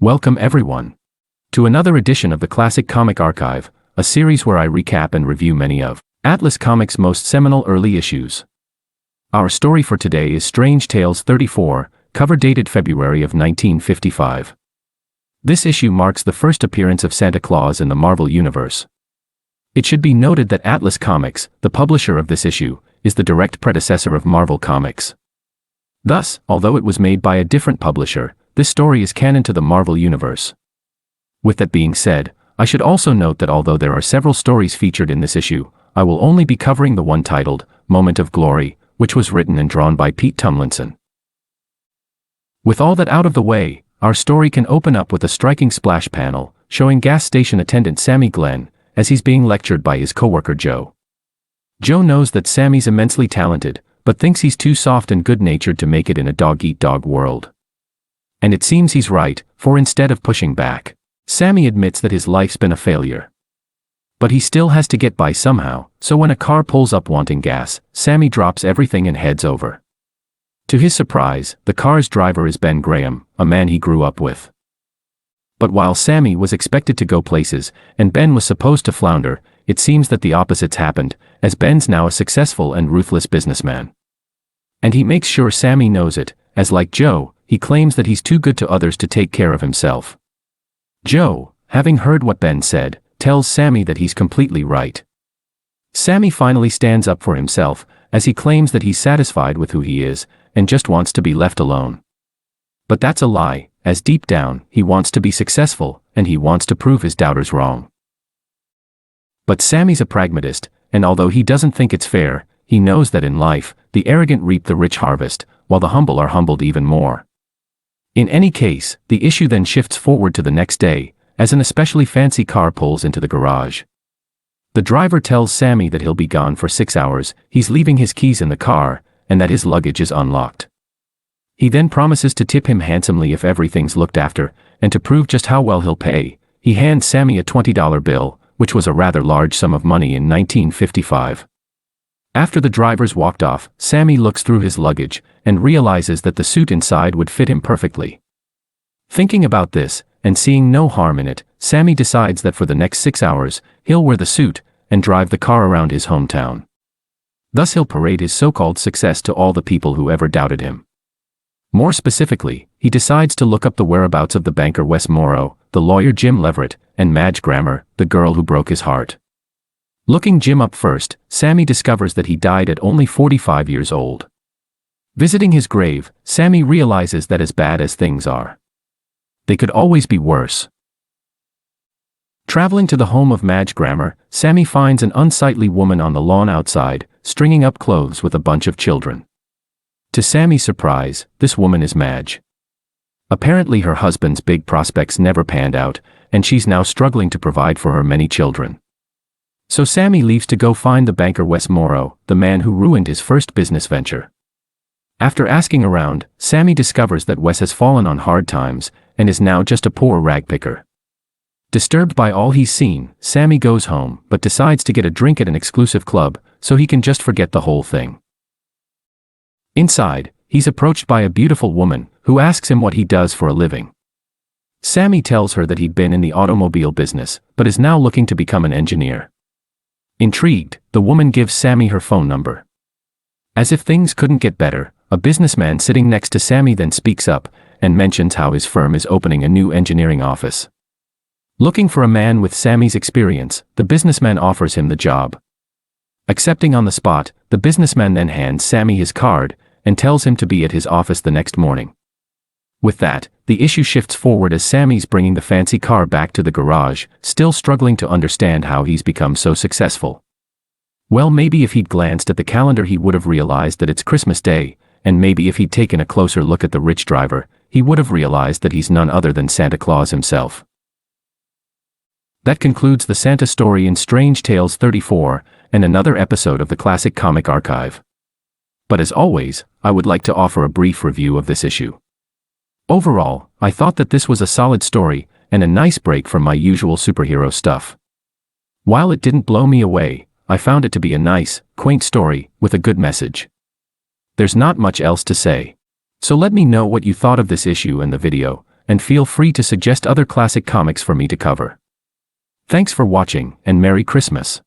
Welcome everyone to another edition of the Classic Comic Archive, a series where I recap and review many of Atlas Comics' most seminal early issues. Our story for today is Strange Tales 34, cover dated February of 1955. This issue marks the first appearance of Santa Claus in the Marvel Universe. It should be noted that Atlas Comics, the publisher of this issue, is the direct predecessor of Marvel Comics. Thus, although it was made by a different publisher, this story is canon to the Marvel Universe. With that being said, I should also note that although there are several stories featured in this issue, I will only be covering the one titled, Moment of Glory, which was written and drawn by Pete Tomlinson. With all that out of the way, our story can open up with a striking splash panel, showing gas station attendant Sammy Glenn, as he's being lectured by his coworker Joe. Joe knows that Sammy's immensely talented, but thinks he's too soft and good-natured to make it in a dog-eat-dog world. And it seems he's right, for instead of pushing back, Sammy admits that his life's been a failure. But he still has to get by somehow, so when a car pulls up wanting gas, Sammy drops everything and heads over. To his surprise, the car's driver is Ben Graham, a man he grew up with. But while Sammy was expected to go places, and Ben was supposed to flounder, it seems that the opposites happened, as Ben's now a successful and ruthless businessman. And he makes sure Sammy knows it, as like Joe, he claims that he's too good to others to take care of himself. Joe, having heard what Ben said, tells Sammy that he's completely right. Sammy finally stands up for himself, as he claims that he's satisfied with who he is, and just wants to be left alone. But that's a lie, as deep down, he wants to be successful, and he wants to prove his doubters wrong. But Sammy's a pragmatist, and although he doesn't think it's fair, he knows that in life, the arrogant reap the rich harvest, while the humble are humbled even more. In any case, the issue then shifts forward to the next day, as an especially fancy car pulls into the garage. The driver tells Sammy that he'll be gone for 6 hours, he's leaving his keys in the car, and that his luggage is unlocked. He then promises to tip him handsomely if everything's looked after, and to prove just how well he'll pay, he hands Sammy a $20 bill, which was a rather large sum of money in 1955. After the drivers walked off, Sammy looks through his luggage, and realizes that the suit inside would fit him perfectly. Thinking about this, and seeing no harm in it, Sammy decides that for the next 6 hours, he'll wear the suit, and drive the car around his hometown. Thus he'll parade his so-called success to all the people who ever doubted him. More specifically, he decides to look up the whereabouts of the banker Wes Morrow, the lawyer Jim Leverett, and Madge Grammer, the girl who broke his heart. Looking Jim up first, Sammy discovers that he died at only 45 years old. Visiting his grave, Sammy realizes that as bad as things are, they could always be worse. Traveling to the home of Madge Grammer, Sammy finds an unsightly woman on the lawn outside, stringing up clothes with a bunch of children. To Sammy's surprise, this woman is Madge. Apparently her husband's big prospects never panned out, and she's now struggling to provide for her many children. So Sammy leaves to go find the banker Wes Morrow, the man who ruined his first business venture. After asking around, Sammy discovers that Wes has fallen on hard times, and is now just a poor rag picker. Disturbed by all he's seen, Sammy goes home, but decides to get a drink at an exclusive club, so he can just forget the whole thing. Inside, he's approached by a beautiful woman, who asks him what he does for a living. Sammy tells her that he'd been in the automobile business, but is now looking to become an engineer. Intrigued, the woman gives Sammy her phone number. As if things couldn't get better, a businessman sitting next to Sammy then speaks up, and mentions how his firm is opening a new engineering office. Looking for a man with Sammy's experience, the businessman offers him the job. Accepting on the spot, the businessman then hands Sammy his card, and tells him to be at his office the next morning. With that, the issue shifts forward as Sammy's bringing the fancy car back to the garage, still struggling to understand how he's become so successful. Well, maybe if he'd glanced at the calendar he would have realized that it's Christmas Day, and maybe if he'd taken a closer look at the rich driver, he would have realized that he's none other than Santa Claus himself. That concludes the Santa story in Strange Tales 34, and another episode of the Classic Comic Archive. But as always, I would like to offer a brief review of this issue. Overall, I thought that this was a solid story, and a nice break from my usual superhero stuff. While it didn't blow me away, I found it to be a nice, quaint story, with a good message. There's not much else to say. So let me know what you thought of this issue and the video, and feel free to suggest other classic comics for me to cover. Thanks for watching, and Merry Christmas!